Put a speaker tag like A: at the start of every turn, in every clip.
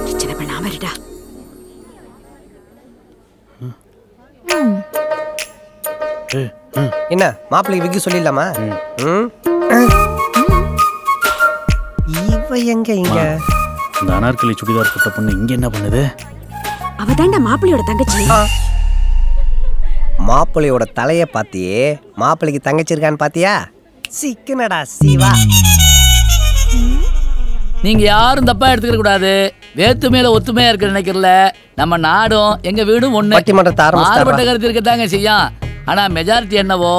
A: பிரச்சனை பண்ணாம இருடா.
B: என்ன மாப்பிள்ளைக்கு விக்கி சொல்லிடலாமா? இவ எங்க இங்க?
C: இந்த அனார்கலி சுடிதார் போட்ட பொண்ணு இங்க என்ன பண்ணுது?
A: அவதான்டா மாப்பிள்ளையோட தங்கச்சி.
B: மாப்பிள்ளையோட தலைய பாத்தியே, மாப்பிள்ளைக்கு தங்கச்சி இருக்கான்னு பாத்தியா? சிக்கனடா சிவா.
D: நீங்க யாரும் தப்பா எடுத்துக்க கூடாது. வேற்றுமையில ஒத்துமையா இருக்க நினைக்கிறல. நம்ம நாடும் எங்க வீடும் ஒண்ணு. மாறுபட்ட கருத்து இருக்கத்தாங்க செய்யும். ஆனா மெஜாரிட்டி என்னவோ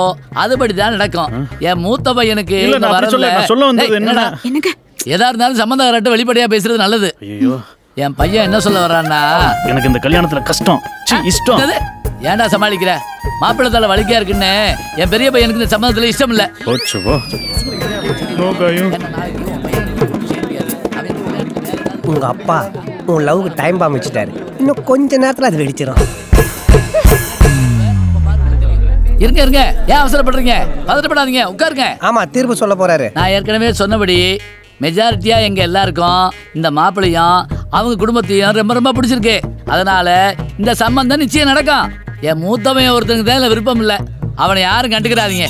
D: அதுபடிதான் நடக்கும். என் மூத்த பையனுக்கு எதா இருந்தாலும் சம்பந்தக்காரர்கிட்ட வெளிப்படையா பேசுறது நல்லது. என் பையன் என்ன சொல்ல வர்றான்னா,
C: எனக்கு இந்த கல்யாணத்துல கஷ்டம் இஷ்டம்.
D: ஏன்டா சமாளிக்கிற? மாப்பிள்ளை தலை வலிக்கையா இருக்குன்னு என் பெரிய பையனுக்கு இந்த சம்பந்தத்துல இஷ்டம் இல்ல.
B: உங்க அப்பா உன் லவ்க்கு டைம் பாம் வச்சுட்டாரு. இன்னும் கொஞ்ச நேரத்துல அது வெடிச்சிடும்.
D: இருங்க இருங்க, ஏன் அவசரப்படுறீங்க? பதட்டப்படாதீங்க, உட்காருங்க.
B: ஆமா, தீர்ப்பு சொல்ல போறாரு.
D: நான் ஏற்கனவே சொன்னபடி மெஜாரிட்டியா எங்க எல்லாருக்கும் இந்த மாப்பிள்ளையும் அவங்க குடும்பத்தையும் ரொம்ப ரொம்ப பிடிச்சிருக்கு. அதனால இந்த சம்பந்தம் நிச்சயம் நடக்கும். என் மூத்தவன் ஒருத்தனுக்கு தான் விருப்பம் இல்லை. அவனை யாரும் கண்டுக்கிறாதீங்க.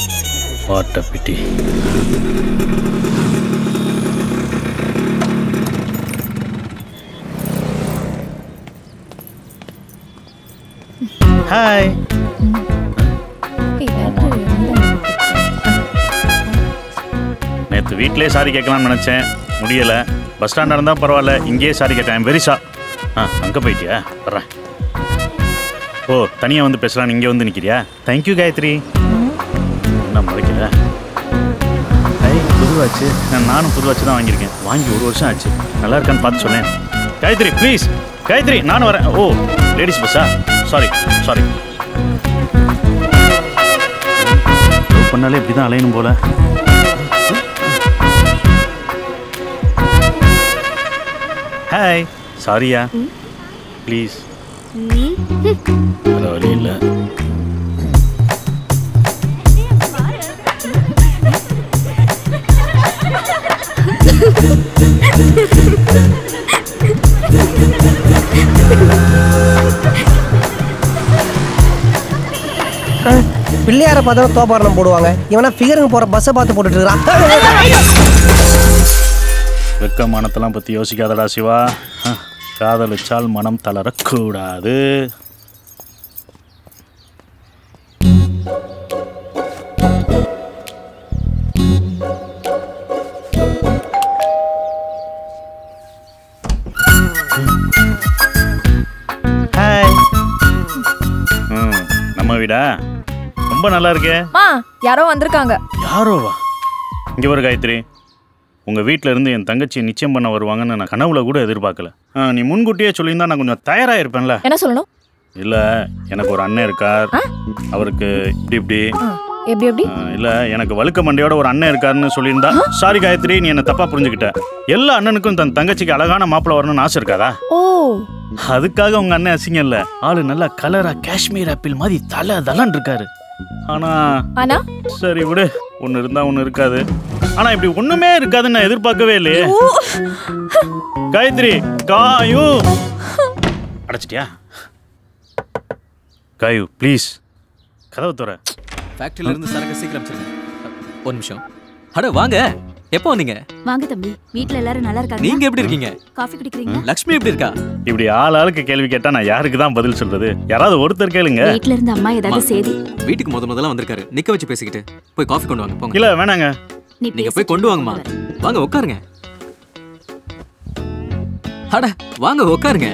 C: ஹாய். நேற்று வீட்டிலே சாரி கேட்கலாம்னு நினச்சேன், முடியலை. பஸ் ஸ்டாண்டாக இருந்தால் பரவாயில்ல, இங்கேயே சாரி கேட்டேன். வெரி சா. அங்கே போயிட்டியா? வர்றேன். ஓ, தனியாக வந்து பேசலான்னு இங்கே வந்து நிற்கிறியா? தேங்க்யூ காயத்ரி. என்ன முறைக்கல? புதுவாச்சு. நானும் புதுவாச்சு தான் வாங்கியிருக்கேன். வாங்கி 1 வருஷம் ஆச்சு. நல்லா இருக்கான்னு பார்த்து சொன்னேன். காயத்ரி ப்ளீஸ். காயத்ரி நானும் வரேன். ஓ, லேடிஸ் பஸ்ஸா? Sorry sorry. பண்ணாலே இப்படி தான் அலையணும் போல. ஹாய். Saria please. வேற வழி இல்லை.
B: பிள்ளையார பார்த்தா தோபாரணம் போடுவாங்க. இவனா ஃபிகருங்க போற பஸ்ஸை பார்த்து போட்டுட்டு இருக்கான்.
C: வெக்கமானத்தெல்லாம் பற்றி யோசிக்காதடா சிவா. காதலிச்சால் மனம் தளரக்கூடாது. ஹாய். நம்ம வீடா? ரொம்ப நல்லா இருக்கே.
E: யாரோ வந்திருக்காங்க.
C: யாரோவா? இங்க வர காயத்ரி, உங்க வீட்டில இருந்து என் தங்கச்சியை நிச்சயம் பண்ண வருவாங்கன்னு நான் கனவுல கூட எதிர்பார்க்கல. நீ முன்கூட்டியே சொல்லியிருந்தா நான் கொஞ்சம் தயாராயிருப்பேன்ல.
E: என்ன சொல்லணும்?
C: இல்ல, எனக்கு ஒரு அண்ணன் இருக்கார். அவருக்கு இப்படி இப்படி
E: எப்படி எப்படி?
C: இல்ல, எனக்கு வழுக்க மண்டையோட ஒரு அண்ணன் இருக்காருன்னு சொல்லியிருந்தா. சாரி காயத்ரி, நீ என்ன தப்பா புரிஞ்சுக்கிட்ட. எல்லா அண்ணனுக்கும் தன் தங்கச்சிக்கு அழகான மாப்பிள்ள வரணும்னு ஆசை இருக்காதா?
E: ஓ,
C: அதுக்காக உங்க அண்ணன் அசிங்கம் இல்ல. ஆளு நல்லா கலரா காஷ்மீர் ஆப்பிள் மாதிரி தலை தலன் இருக்காரு. ஆனா சரி விடு, ஒன்னு இருந்தா ஒன்னு இருக்காது. ஆனா இப்படி ஒண்ணுமே இருக்காதுன்னு நான் எதிர்பார்க்கவே இல்லையே. காயத்ரி, காயு அடைச்சிட்டியா? காயு ப்ளீஸ் கதவு தர.
F: ஃபேக்டரியில இருந்து சரக்கு சீக்கிரம் சொல்லுங்க. ஒரு நிமிஷம். அட வாங்க. எப்போ வந்தீங்க?
A: வாங்க தம்பி, வீட்ல எல்லாரும் நல்லா இருக்காங்க.
F: நீங்க எப்படி இருக்கீங்க?
A: காபி குடிக்கிறீங்க?
F: லட்சுமி எப்படி இருக்கா?
C: இப்படி ஆளுக்கு கேள்வி கேட்டா நான் யாருக்கு தான் பதில் சொல்றது? யாராவது ஒருத்தர் கேளுங்க.
A: வீட்ல இருந்து அம்மா ஏதாவது செய்தி?
F: வீட்டுக்கு முதல்ல வந்திருக்காரு. நிக்க வச்சு பேசிக்கிட்டு போய் காபி கொண்டு வாங்க. போங்க.
C: இல்ல வேணாங்க,
F: நீங்க போய் கொண்டு வாங்கம்மா. வாங்க உட்காருங்க. அட வாங்க உட்காருங்க.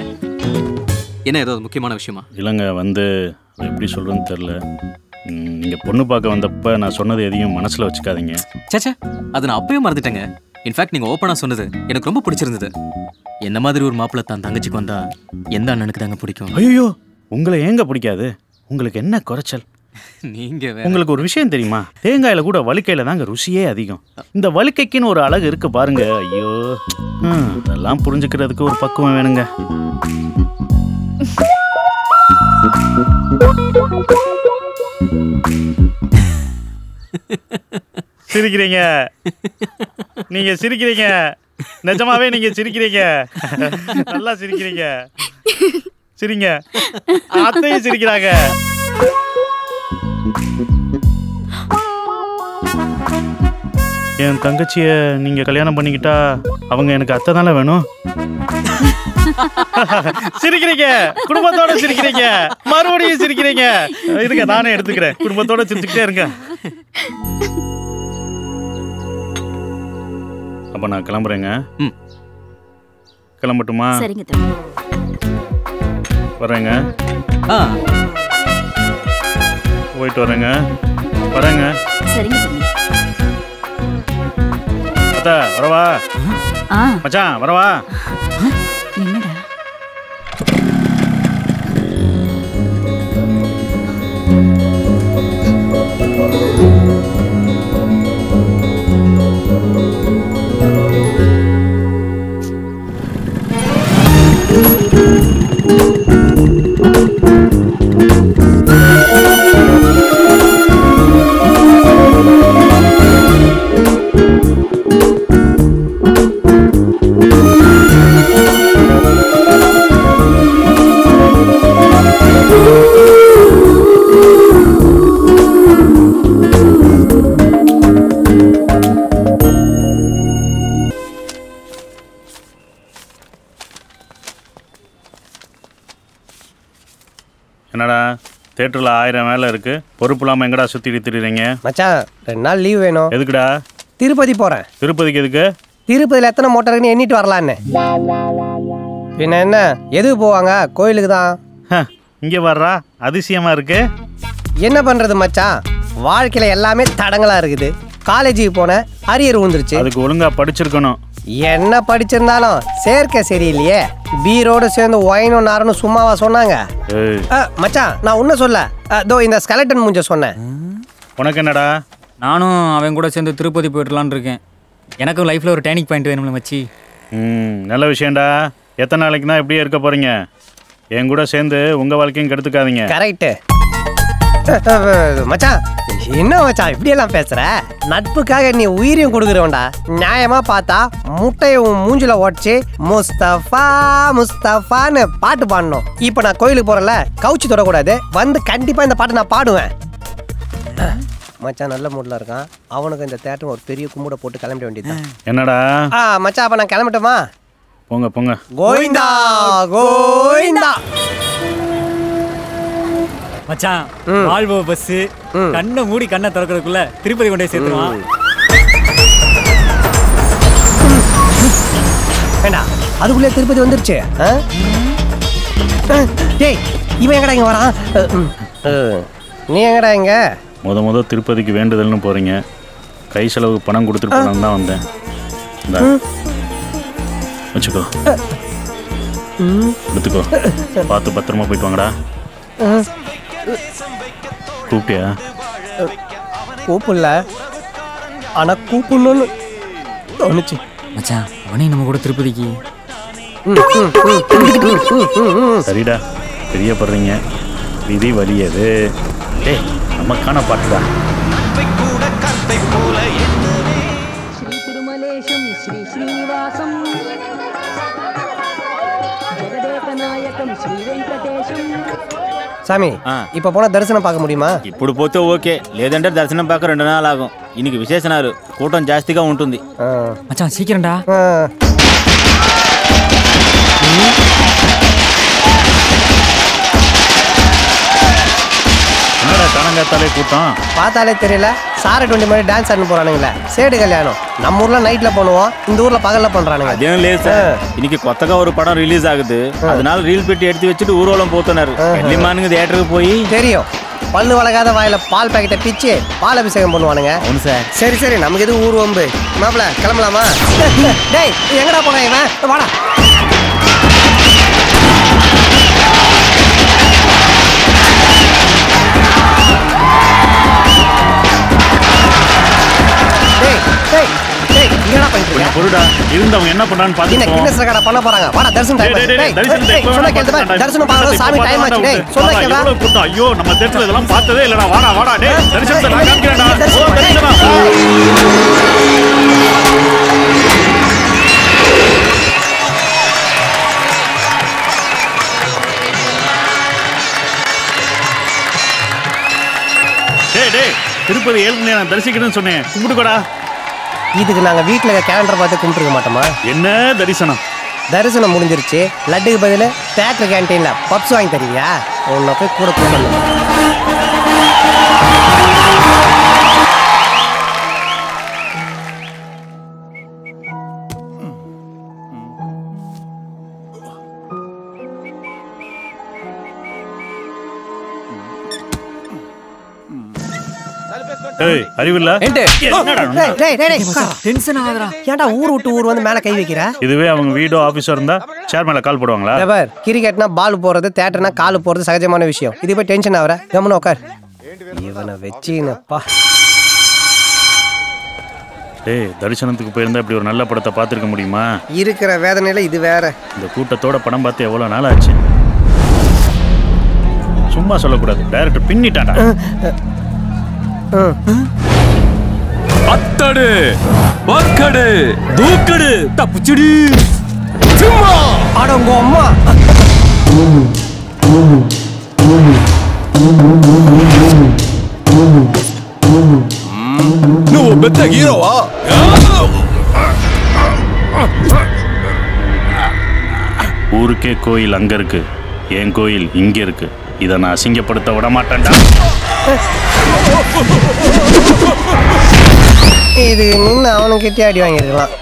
F: என்ன ஏதாவது முக்கியமான விஷயமா?
C: இல்லைங்க, வந்து எப்படி சொல்றேன்னு தெரியல. நீங்க பொண்ணு பார்க்க வந்தப்ப நான் சொன்னது எதையும் மனசுல வச்சுக்காதீங்க.
F: சேச்சே, அது நான் அப்பவே மறந்துட்டேங்க. இன்ஃபேக்ட் நீங்க ஓப்பனா சொன்னது எனக்கு ரொம்ப பிடிச்சிருந்தது. என்ன மாதிரி ஒரு மாப்பிள்ளை தான் தங்கச்சிக்கு வந்தா எந்த அண்ணனுக்கு தாங்க பிடிக்கும்?
C: ஐயோ, உங்களை ஏங்க பிடிக்காது? உங்களுக்கு என்ன குறைச்சல்?
F: நீங்க
C: உங்களுக்கு ஒரு விஷயம் தெரியுமா? தேங்காயில கூட வலிக்கையில தாங்க ருசியே அதிகம். இந்த வலிக்கைக்குன்னு ஒரு அழகு இருக்கு பாருங்க. ஐயோ, அதெல்லாம் புரிஞ்சுக்கிறதுக்கு ஒரு பக்குவம் வேணுங்க. சிரிக்கிறீங்க, நீங்க சிரிக்கிறீங்க. நிஜமாவே நீங்க சிரிக்கிறீங்க, நல்லா சிரிக்கிறீங்க. சிரிங்க. அத்தையும் சிரிக்கிறாங்க. என் தங்கச்சிய நீங்க கல்யாணம் பண்ணிக்கிட்டா அவங்க எனக்கு அத்தை தானே வேணும். சிரிக்கிறீங்க, குடும்பத்தோட சிரிக்கிறீங்க, மறுபடியும் சிரிக்கிறீங்க. இருங்க நானே எடுத்துக்கிறேன். குடும்பத்தோட சிரிச்சுக்கிட்டே இருங்க. அப்ப நான் கிளம்புறேங்க. கிளம்பட்டுமா?
A: சரிங்க தம்பி.
C: வரேங்க. போயிட்டு வரேங்க. வரேங்க.
A: சரிங்க தம்பி.
C: அத்தா வரவா? மச்சான் வரவா?
A: என்னடா
C: என்னடா தேட்டரில் 1000 வேலை இருக்கு, பொறுப்பு இல்லாமல் எங்கடா சுற்றிட்டு திரிறீங்க?
B: மச்சான் 2 நாள் லீவ் வேணும்.
C: எதுக்குடா?
B: திருப்பதி போகிறேன்.
C: திருப்பதிக்கு எதுக்கு?
B: திருப்பதியில் எத்தனை மோட்டர் இருக்குன்னு எண்ணிட்டு வரலான்னு. பின்ன என்ன, எதுக்கு போவாங்க? கோயிலுக்கு தான்.
C: இங்கே வர்றா, அதிசயமாக இருக்கு.
B: என்ன பண்ணுறது மச்சான், வாழ்க்கையில் எல்லாமே தடங்களாக இருக்குது. காலேஜுக்கு போனேன், அரியர் விழுந்துருச்சு.
C: அதுக்கு ஒழுங்காக படிச்சிருக்கணும்.
B: என்ன படிச்சிருந்தாலும் சேர்க்கை சரியில்லையே. பீரோடு சேர்ந்து ஒயினும் நாரனும் சும்மாவா சொன்னாங்க? மச்சான் நான் ஒன்றும் சொல்ல, தோ இந்த ஸ்கெலட்டன் மூஞ்ச சொன்னேன்.
C: உனக்கு என்னடா?
G: நானும் அவன் கூட சேர்ந்து திருப்பதி போயிடலான்னு இருக்கேன். எனக்கும் லைஃப்பில் ஒரு டேர்னிங் பாயிண்ட் வேணும்ல மச்சி.
C: நல்ல விஷயம்டா. எத்தனை நாளைக்கு தான் இப்படியே இருக்க போகிறீங்க? என் கூட சேர்ந்து உங்கள் வாழ்க்கையும் கெடுத்துக்காதீங்க.
B: கரெக்டு மச்சான். என்ன மச்சான் இப்படியெல்லாம் பேசுற? நட்புக்காக நீ உயிரையும் கொடுக்குறவன்டா. நியாயமா பார்த்தா முட்டையை உன் மூஞ்சில உடச்சி முஸ்தபா முஸ்தபான்னு பாட்டு பாடணும். இப்போ நான் கோயிலுக்கு போறேன்ல, கவுச்சி தொடக்கூடாது. வந்து கண்டிப்பா இந்த பாட்டு நான் பாடுவேன். மச்சான் நல்ல மூட்ல இருக்கான். அவனுக்கு இந்த தேட்டர் ஒரு பெரிய கும்பிட போட்டு கிளம்பிட வேண்டியதுதான்.
C: என்னடா?
B: மச்சான் அப்ப நான் கிளம்பட்டுமா?
C: போங்க போங்க.
B: கோவிந்தா கோவிந்தா.
G: மச்சான் வால்வோ பஸ் கண்ணை மூடி கண்ணை திறக்கிறதுக்குள்ள திருப்பதி கொண்டே சேர்த்துருவான்.
B: வேண்டா, அதுக்குள்ளே திருப்பதி வந்துருச்சு. டேய் இவன் எங்கடா இங்க வரான்? நீ எங்கடா இங்க?
C: முத திருப்பதிக்கு வேண்டுதல்னு போறீங்க. கை செலவுக்கு பணம் கொடுத்துட்டு போனான்னு தான் வந்தேன். வச்சுக்கோ, எடுத்துக்கோ. பார்த்து பத்திரமா போயிட்டு வாங்கடா. கூப்பிட்டியா?
B: கூப்பிடல, ஆனா கூப்பிடணும்னு தோணுச்சு.
G: மச்சான் அவனையும் நம்ம கூட திருப்பதிக்கு.
C: சரிடா, தெரியப்படுறீங்க. விதி வலியது. டேய் நமக்கான பாட்டுடா.
H: ஸ்ரீ திருமலேஷம் ஸ்ரீ ஸ்ரீனிவாசம் ஜெகதேகநாயகம் ஸ்ரீ வெங்கடேஷம்.
B: சாமி இப்ப போனா தரிசனம் பார்க்க முடியுமா?
I: ఇప్పుడు పోతే ఓకే, లేదంటే దర్శనం పాక 2 నాలు ఆగం. ఇనికి విశేషణాలు కూటం జాస్తిగా ఉంటుంది.
G: மச்சான் சீக்கிரம்டா.
C: என்னடா காணங்காத்தாலே கூட்டம்?
B: பார்த்தாலே தெரியல. சாரை 20 மணி டான்ஸ் ஆடினு போறானுங்களே. சேடு கல்யாணம் நம்ம ஊர்ல நைட்ல பண்ணுவோம், இந்த ஊர்ல பகல்ல பண்றானுங்க.
I: అదేం లేదు సార్, ఇనికి కొత్తగా ఒక పడం రిలీజ్ ఆగుது. அதனால ரீல் பெட்டி எடுத்து வச்சுட்டு ஊர்வலம் போతున్నారు. ఎర్లీ మార్నింగ్ தியேட்டருக்கு போய்
B: தெரியும். பல்லு வளகாத வாயில பால் பாக்கெட்டை பிச்சு பால் அபிஷேகம் பண்ணுவானுங்க.
I: అవును సార్.
B: சரி சரி, நமக்கு எது ஊர் வம்பு. மாப்பிள கிளம்பலாமா? டேய் எங்கடா போன இவன்? வாடா.
C: பொருடா இருந்தவங்க என்ன பண்றான்னு பாத்துட்டு
B: கின்னஸ் ரெக்கார்ட் பண்ண போறாங்க. வாடா தரிசனம் டைம். சொன்னா கேளுடா, தரிசனம் பார்க்கணும். சாமி டைம் ஆச்சு. டேய் சொன்னா கேளுடா.
C: ஐயோ நம்ம தேட்டர்ல இதெல்லாம் பார்த்ததே இல்லடா. வாடா வாடா டேய், தரிசனத்தை நான் காமிக்கிறேன்டா. ஓ தரிசனம். திருப்பதி ஏழுமலையை நான் தரிசிக்கணும்னு சொன்னேன், கும்பிட்டுக்கோடா.
B: இதுக்கு நாங்க வீட்டுல கேலண்டர் பார்த்து கும்பிட்டுருக்க மாட்டோமா?
C: என்ன தரிசனம்?
B: தரிசனம் முடிஞ்சிருச்சு. லட்டுக்கு பதில் தேட்டர் கேன்டீன்ல பப்ஸ் வாங்கி தருவியா? உன்னை போய் கூட கூப்பிடணும்.
C: அறிவில்ல
B: ஏன்டா ஊர் விட்டு ஊர் வந்து மேல கை வைக்கிற?
C: இதுவே அவங்க வீடோ ஆபீஸோ இருந்தா சேர் மேல கால் போடுவாங்களா?
B: கிரிக்கெட்னா பால் போறது, தேட்டர்னா கால் போறது சகஜமான விஷயம். இது போய் டென்ஷன் ஆகுற? கம்முன்னு உட்கார். இவனை வச்சுப்பா.
C: டேய், தரிசனத்துக்கு போயிருந்தா இப்படி ஒரு நல்ல படத்தை பார்த்துருக்க முடியுமா?
B: இருக்கிற வேதனையில இது வேற.
C: இந்த கூட்டத்தோட படம் பார்த்து எவ்வளவு நாள் ஆச்சு? சும்மா சொல்லக்கூடாது, டைரக்டர் பின்னிட்டாடா.
J: அத்தடு வக்கடு தூக்கடு தப்புச்சுடி சும்மா
B: அடங்கோ அம்மா.
J: నువ్వు పెద్ద హీరోవా?
C: ஊருக்கே கோயில் அங்க இருக்கு, என் கோயில் இங்க இருக்கு. இதை நான் அசிங்கப்படுத்த விட மாட்டேன்டா.
B: இது நின்று அவனுக்கிட்டே அடி வாங்கிருக்கலாம்.